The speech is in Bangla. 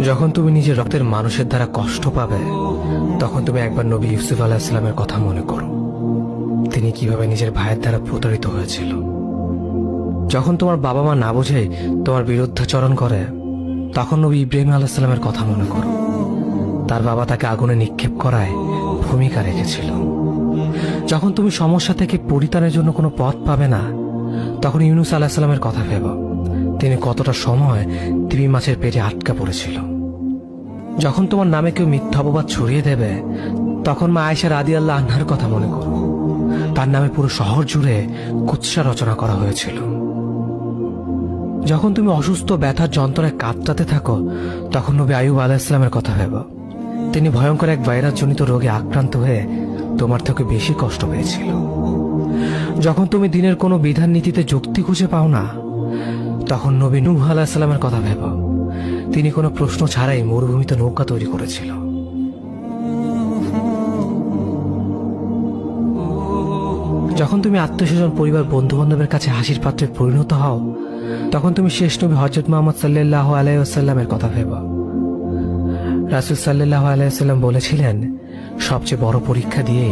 যখন তুমি নিজের রক্তের মানুষের দ্বারা কষ্ট পাবে, তখন তুমি একবার নবী ইউসুফ আলাইহিস সালামের কথা মনে করো। তিনি কিভাবে নিজের ভাইয়ের দ্বারা প্রতারিত হয়েছিল। যখন তোমার বাবা মা না বুঝে তোমার বিরুদ্ধাচরণ করে, তখন নবী ইব্রাহিম আলাইহিস সালামের কথা মনে করো। তার বাবা তাকে আগুনে নিক্ষেপ করায় ভূমিকা রেখেছিল। যখন তুমি সমস্যা থেকে পরিত্রাণের জন্য কোনো পথ পাবে না, তখন ইউনুস আলাইহিস সালামের কথা ভেবো। তিনি কতটা সময় তিমি মাছের পেটে আটকা পড়েছিল। যখন তোমার নামে কেউ মিথ্যা অপবাদ ছড়িয়ে দেবে, তখন মা আয়েশা রাদিয়াল্লাহু আনহার কথা মনে করো। তার নামে পুরো শহর জুড়ে কুৎসা রচনা করা হয়েছিল। যখন তুমি অসুস্থ ব্যথার যন্ত্রণায় কাতরাতে থাকো, তখন নবী আইয়ুব আলাইহিস সালামের কথা ভেবো। তিনি ভয়ঙ্কর এক ভাইরাসজনিত রোগে আক্রান্ত হয়ে তোমার থেকে বেশি কষ্ট পেয়েছিল। যখন তুমি দিনের কোনো বিধান নীতিতে যুক্তি খুঁজে পাও না, তখন নবী নূহ আলাইহিস সালামের কথা ভেবো। তিনি কোনো প্রশ্ন ছাড়াই মরুভূমিতে নৌকা তৈরি করেছিল। যখন তুমি আত্মীয়স্বজন, পরিবার, বন্ধু বান্ধবের কাছে হাসির পাত্রে পরিণত হও, তখন তুমি শেষ নবী হযরত মুহাম্মদ সাল্লাল্লাহু আলাইহি ওয়াসাল্লামের কথা ভেবো। রাসূল সাল্লাল্লাহু আলাইহি ওয়াসাল্লাম বলেছিলেন, সবচেয়ে বড় পরীক্ষা দিয়ে